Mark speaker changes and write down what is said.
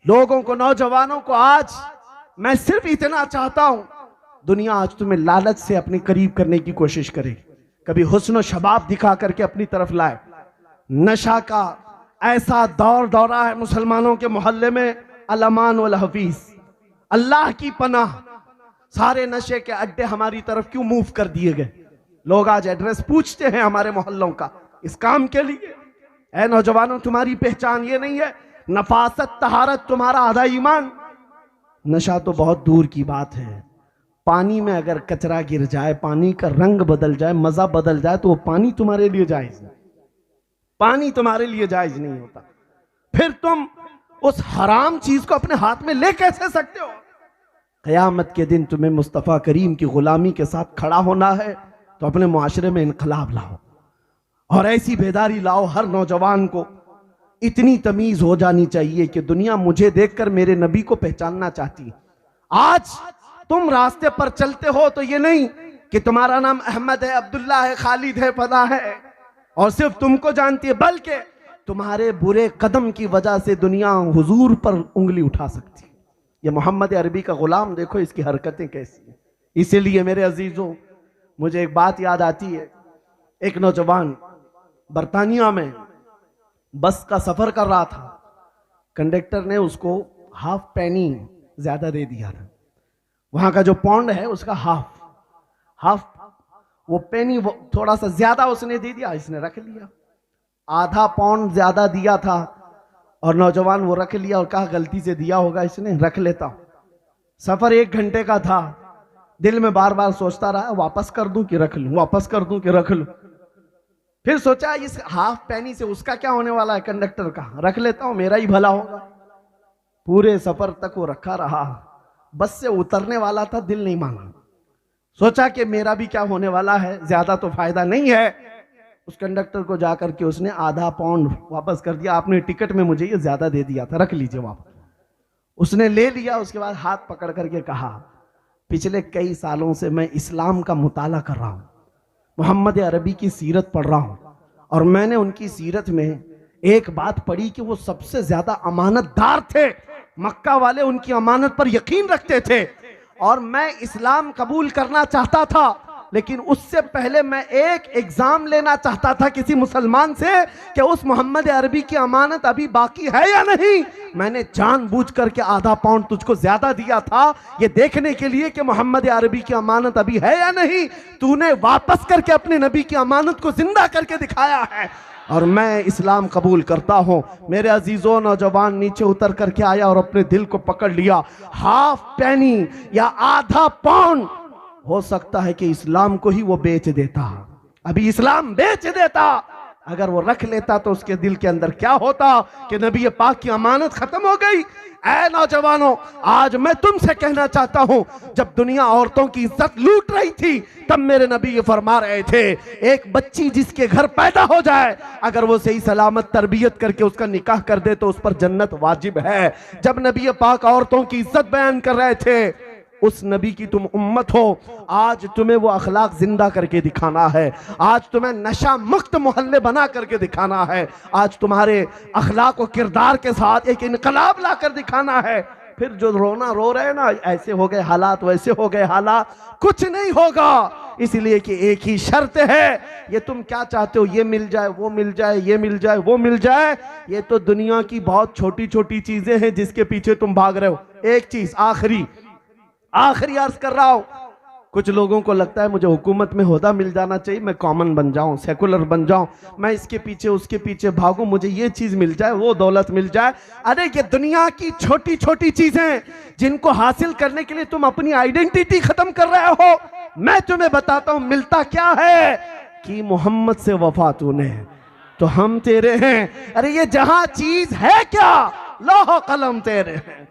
Speaker 1: लोगों को, नौजवानों को आज मैं सिर्फ इतना चाहता हूं, दुनिया आज तुम्हें लालच से अपने करीब करने की कोशिश करे, कभी हुस्न शबाब दिखा करके अपनी तरफ लाए। नशा का ऐसा दौर दौरा है मुसलमानों के मोहल्ले में, अल-अमान वल हफीज, अल्लाह की पनाह। सारे नशे के अड्डे हमारी तरफ क्यों मूव कर दिए गए? लोग आज एड्रेस पूछते हैं हमारे मोहल्लों का इस काम के लिए। ऐ नौजवानों, तुम्हारी पहचान ये नहीं है? नफासत तहारत तुम्हारा आधा ईमान। नशा तो बहुत दूर की बात है, पानी में अगर कचरा गिर जाए, पानी का रंग बदल जाए, मजा बदल जाए, तो वो पानी तुम्हारे लिए जायज नहीं, पानी तुम्हारे लिए जायज नहीं होता। फिर तुम उस हराम चीज को अपने हाथ में ले कैसे सकते हो? क़यामत के दिन तुम्हें मुस्तफ़ा करीम की गुलामी के साथ खड़ा होना है, तो अपने मुआशरे में इनकलाब लाओ और ऐसी बेदारी लाओ, हर नौजवान को इतनी तमीज हो जानी चाहिए कि दुनिया मुझे देखकर मेरे नबी को पहचानना चाहती है। आज तुम रास्ते पर चलते हो तो ये नहीं कि तुम्हारा नाम अहमद है, अब्दुल्ला है, खालिद है, फदा है और सिर्फ तुमको जानती है, बल्कि तुम्हारे बुरे कदम की वजह से दुनिया हुजूर पर उंगली उठा सकती है। ये मोहम्मद अरबी का गुलाम देखो, इसकी हरकतें कैसी हैं। इसीलिए मेरे अजीजों, मुझे एक बात याद आती है। एक नौजवान बरतानिया में बस का सफर कर रहा था, कंडक्टर ने उसको हाफ पेनी ज्यादा दे दिया था। वहां का जो पौंड है उसका हाफ वो पेनी थोड़ा सा ज्यादा उसने दे दिया, इसने रख लिया। आधा पौंड ज्यादा दिया था और नौजवान वो रख लिया और कहा गलती से दिया होगा इसने, रख लेता हूं। सफर 1 घंटे का था, दिल में बार बार सोचता रहा वापस कर दूं कि रख लूं, वापस कर दूं कि रख लूं। फिर सोचा इस हाफ पेनी से उसका क्या होने वाला है, कंडक्टर का, रख लेता हूं, मेरा ही भला होगा। पूरे सफर तक वो रखा रहा, बस से उतरने वाला था, दिल नहीं माना, सोचा कि मेरा भी क्या होने वाला है, ज्यादा तो फायदा नहीं है। उस कंडक्टर को जाकर के उसने आधा पाउंड वापस कर दिया, आपने टिकट में मुझे ये ज्यादा दे दिया था, रख लीजिए वापस। उसने ले लिया। उसके बाद हाथ पकड़ करके कहा, पिछले कई सालों से मैं इस्लाम का मुताला कर रहा हूं, मोहम्मद अरबी की सीरत पढ़ रहा हूं और मैंने उनकी सीरत में एक बात पढ़ी कि वो सबसे ज्यादा अमानतदार थे। मक्का वाले उनकी अमानत पर यकीन रखते थे और मैं इस्लाम कबूल करना चाहता था, लेकिन उससे पहले मैं एक एग्जाम लेना चाहता था किसी मुसलमान से कि उस मोहम्मद अरबी की अमानत अभी बाकी है या नहीं। मैंने जानबूझ करके आधा पाउंड तुझको ज्यादा दिया था, ये देखने के लिए कि मोहम्मद अरबी की अमानत अभी है या नहीं। तूने वापस करके अपने नबी की अमानत को जिंदा करके दिखाया है और मैं इस्लाम कबूल करता हूं। मेरे अजीजों, नौजवान नीचे उतर करके आया और अपने दिल को पकड़ लिया। हाफ पेनी या आधा पाउंड, हो सकता है कि इस्लाम को ही वो बेच देता, अभी इस्लाम बेच देता। अगर वो रख लेता तो उसके दिल के अंदर क्या होता कि नबी पाक की अमानत खत्म हो गई। ऐ नौजवानों, आज मैं तुमसे कहना चाहता हूं, जब दुनिया औरतों की इज्जत लूट रही थी तब मेरे नबी ये फरमा रहे थे, एक बच्ची जिसके घर पैदा हो जाए, अगर वो सही सलामत तरबियत करके उसका निकाह कर दे तो उस पर जन्नत वाजिब है। जब नबी पाक औरतों की इज्जत बयान कर रहे थे, उस नबी की तुम उम्मत हो, आज तुम्हें वो अखलाक जिंदा करके दिखाना है। आज तुम्हें नशा मुक्त मोहल्ले बना करके दिखाना है। आज तुम्हारे अखलाक और किरदार के साथ एक इनकलाब ला कर दिखाना है। फिर जो रोना रो रहे हैं ना, ऐसे हो गए हालात, वैसे हो गए हालात, कुछ नहीं होगा। इसलिए कि एक ही शर्त है, ये तुम क्या चाहते हो, ये मिल जाए, वो मिल जाए, ये मिल जाए, वो मिल जाए, ये तो दुनिया की बहुत छोटी छोटी चीजें हैं जिसके पीछे तुम भाग रहे हो। एक चीज आखिरी अर्ज कर रहा हूं, कुछ लोगों को लगता है मुझे हुकूमत में ओहदा मिल जाना चाहिए, मैं कॉमन बन जाऊं, सेकुलर बन जाऊं, मैं इसके पीछे उसके पीछे भागूं, मुझे ये चीज मिल जाए, वो दौलत मिल जाए। अरे ये दुनिया की छोटी छोटी चीजें जिनको हासिल करने के लिए तुम अपनी आइडेंटिटी खत्म कर रहे हो। मैं तुम्हें बताता हूं मिलता क्या है, कि मोहम्मद से वफा तूने तो हम तेरे हैं। अरे ये जहां चीज है क्या, लौह कलम तेरे हैं।